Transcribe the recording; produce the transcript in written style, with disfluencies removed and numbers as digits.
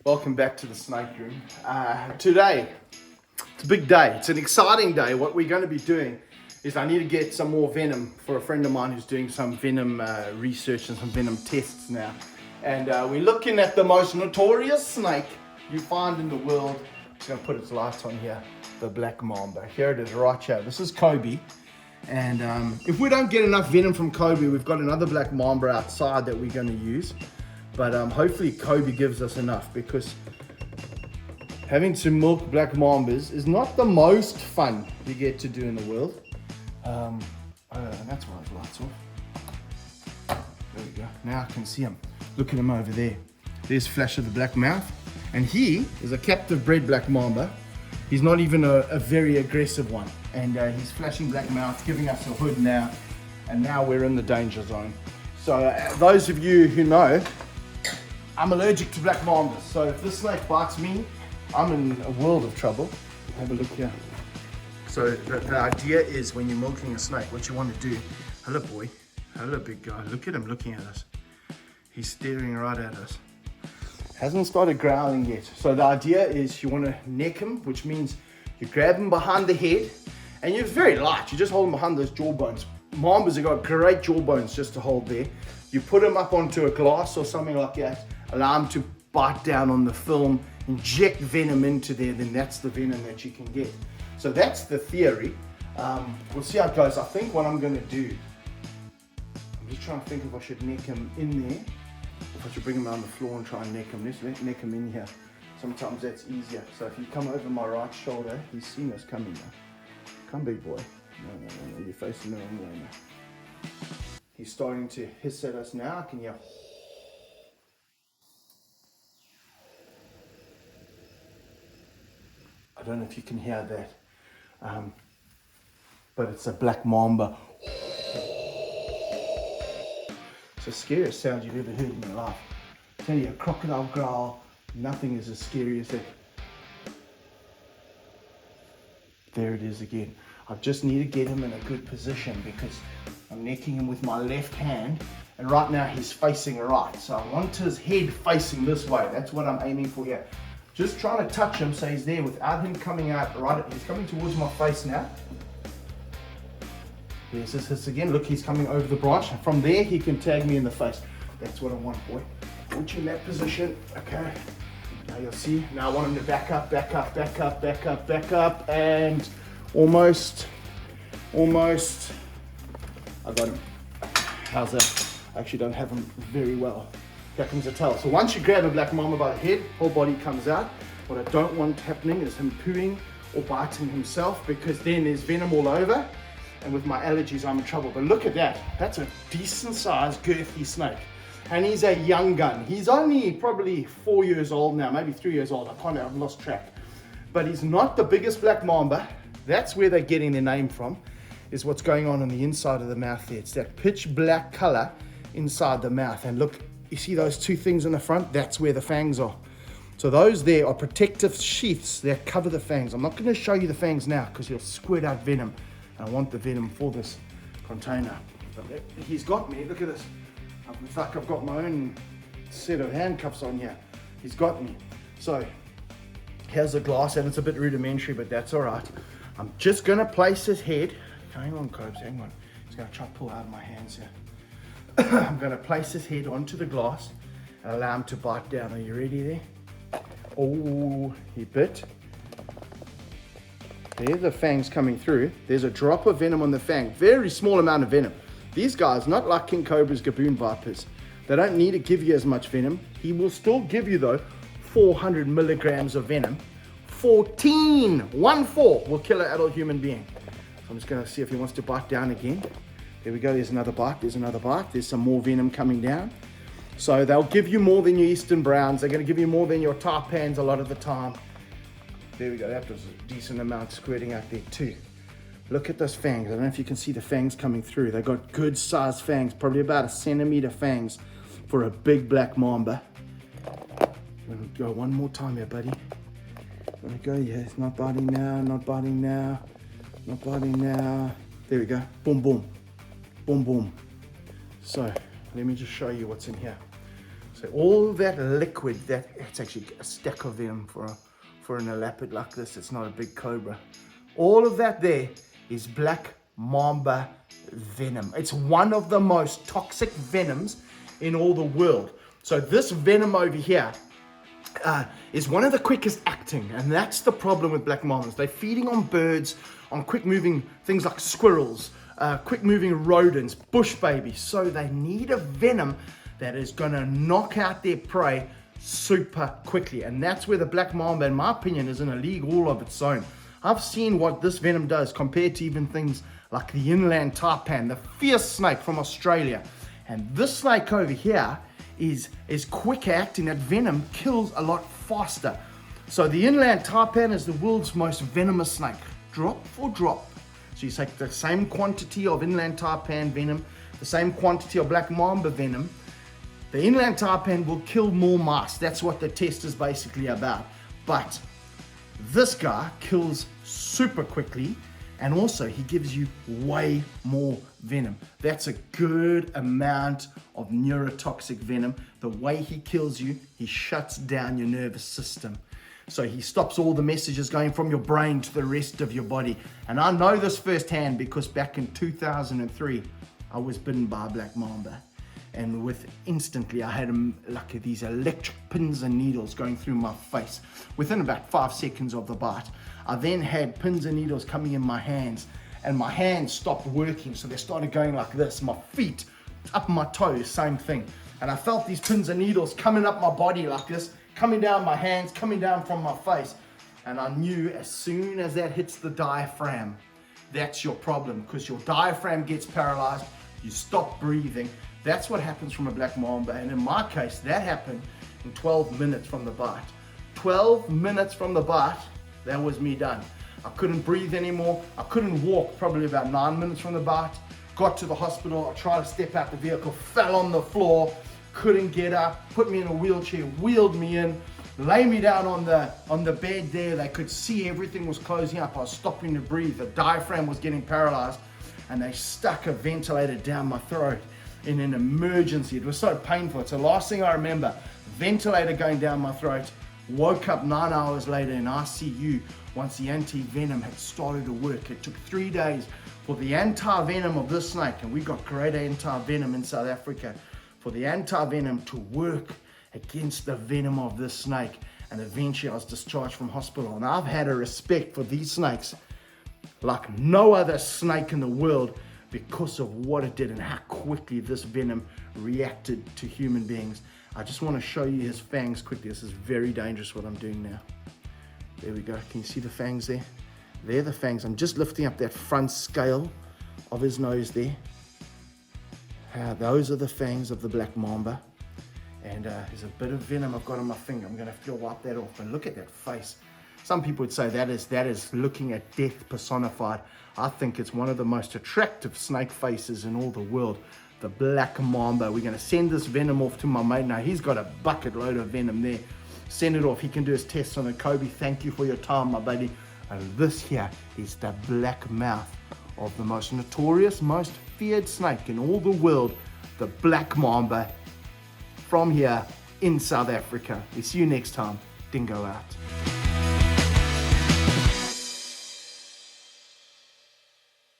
Welcome back to the snake room. Today, it's a big day. It's an exciting day. What we're going to be doing is I need to get some more venom for a friend of mine who's doing some venom research and some venom tests now. And we're looking at the most notorious snake you find in the world. I'm just going to put its lights on here. The black mamba. Here it is right here. This is Kobe. And if we don't get enough venom from Kobe, we've got another black mamba outside that we're going to use. But hopefully Kobe gives us enough, because having to milk black mambas is not the most fun you get to do in the world. That's why his lights off. There we go. Now I can see him. Look at him over there. There's Flash of the Black Mouth. And he is a captive bred black mamba. He's not even a very aggressive one. And he's flashing black mouth, giving us a hood now. And now we're in the danger zone. So those of you who know, I'm allergic to black mambas, so if this snake bites me, I'm in a world of trouble. Have a look here. So the idea is, when you're milking a snake, what you want to do, hello boy, hello big guy, look at him looking at us. He's staring right at us. Hasn't started growling yet. So the idea is you want to neck him, which means you grab him behind the head, and you're very light, you just hold him behind those jawbones. Mambas have got great jawbones just to hold there. You put him up onto a glass or something like that, allow him to bite down on the film, inject venom into there, then that's the venom that you can get. So that's the theory. We'll see how it goes. I think what I'm going to do, I'm just trying to think if I should neck him in there, if I should bring him on the floor and try and neck him. Let's neck him in here. Sometimes that's easier. So if you come over my right shoulder, he's seen us coming now. Come, big boy. No, you're facing the wrong way now. He's starting to hiss at us now. I can hear. I don't know if you can hear that, but it's a black mamba. It's the scariest sound you've ever heard in your life. I tell you, a crocodile growl, nothing is as scary as it. There it is again. I just need to get him in a good position, because I'm necking him with my left hand, and right now he's facing right. So I want his head facing this way. That's what I'm aiming for here. Just trying to touch him so he's there without him coming out right. He's coming towards my face now. There's his hiss again. Look, he's coming over the branch. And from there, he can tag me in the face. That's what I want, boy. Put you in that position. Okay. Now you'll see. Now I want him to back up, back up, back up, back up, back up. And almost. I got him. How's that? I actually don't have him very well. Here comes the tail. So once you grab a black mamba by the head, whole body comes out. What I don't want happening is him pooing or biting himself, because then there's venom all over, and with my allergies I'm in trouble. But look at that. That's a decent sized girthy snake. And he's a young gun. He's only probably 4 years old now, maybe 3 years old. I've lost track. But he's not the biggest black mamba. That's where they're getting their name from, is what's going on the inside of the mouth there. It's that pitch black color inside the mouth. And look, you see those two things in the front? That's where the fangs are. So those there are protective sheaths that cover the fangs. I'm not going to show you the fangs now, because you'll squirt out venom. And I want the venom for this container. But he's got me. Look at this. In fact, I've got my own set of handcuffs on here. He's got me. So here's the glass, and it's a bit rudimentary, but that's all right. I'm just going to place his head. Hang on, Cobes, hang on. He's going to try to pull out of my hands here. I'm going to place his head onto the glass and allow him to bite down. Are you ready there? Oh, he bit. There's the fangs coming through. There's a drop of venom on the fang. Very small amount of venom. These guys, not like King Cobra's Gaboon Vipers, they don't need to give you as much venom. He will still give you, though, 400 milligrams of venom. 14 will kill an adult human being. So I'm just going to see if he wants to bite down again. There we go, there's another bite, there's some more venom coming down. So they'll give you more than your Eastern Browns, they're going to give you more than your Taipans a lot of the time. There we go, that was a decent amount squirting out there too. Look at those fangs, I don't know if you can see the fangs coming through. They've got good sized fangs, probably about 1 centimeter fangs for a big black mamba. I'm going to go one more time here, buddy. There we go, yeah, it's not biting now, not biting now, not biting now. There we go, boom, boom. Boom, boom. So let me just show you what's in here. So all that liquid, it's actually a stack of venom for an elapid like this. It's not a big cobra. All of that there is black mamba venom. It's one of the most toxic venoms in all the world. So this venom over here is one of the quickest acting, and that's the problem with black mambas. They're feeding on birds, on quick moving things like squirrels, quick moving rodents, bush babies. So they need a venom that is going to knock out their prey super quickly, and that's where the black mamba, in my opinion, is in a league all of its own. I've seen what this venom does compared to even things like the inland taipan, the fierce snake from Australia. And this snake over here is quick acting. That venom kills a lot faster. So the inland taipan is the world's most venomous snake, drop for drop. So you take the same quantity of inland taipan venom, the same quantity of black mamba venom. The inland taipan will kill more mice. That's what the test is basically about. But this guy kills super quickly, and also he gives you way more venom. That's a good amount of neurotoxic venom. The way he kills you, he shuts down your nervous system. So he stops all the messages going from your brain to the rest of your body. And I know this firsthand because back in 2003, I was bitten by a black mamba. And instantly I had like these electric pins and needles going through my face within about 5 seconds of the bite. I then had pins and needles coming in my hands, and my hands stopped working, so they started going like this. My feet, up my toes, same thing. And I felt these pins and needles coming up my body like this, coming down my hands, coming down from my face. And I knew as soon as that hits the diaphragm, that's your problem, because your diaphragm gets paralyzed, you stop breathing. That's what happens from a black mamba, and in my case, that happened in 12 minutes from the bite. 12 minutes from the bite, that was me done. I couldn't breathe anymore. I couldn't walk probably about 9 minutes from the bite. Got to the hospital, I tried to step out the vehicle, fell on the floor, couldn't get up, put me in a wheelchair, wheeled me in, lay me down on the bed there. They could see everything was closing up. I was stopping to breathe. The diaphragm was getting paralyzed, and they stuck a ventilator down my throat in an emergency. It was so painful. It's the last thing I remember. Ventilator going down my throat. Woke up 9 hours later in ICU once the anti-venom had started to work. It took 3 days for the anti-venom of this snake, and we got great anti-venom in South Africa, for the anti-venom to work against the venom of this snake. And eventually I was discharged from hospital. And I've had a respect for these snakes like no other snake in the world, because of what it did and how quickly this venom reacted to human beings. I just want to show you his fangs quickly. This is very dangerous what I'm doing now. There we go. Can you see the fangs there? They're the fangs. I'm just lifting up that front scale of his nose there. Those are the fangs of the black mamba. And there's a bit of venom I've got on my finger. I'm going to have to wipe that off. And look at that face. Some people would say that is looking at death personified. I think it's one of the most attractive snake faces in all the world, the black mamba. We're going to send this venom off to my mate. Now, he's got a bucket load of venom there. Send it off. He can do his tests on it. Kobe, thank you for your time, my buddy. And this here is the black mouth of the most notorious, most feared snake in all the world, the black mamba, from here in South Africa. We see you next time. Dingo out.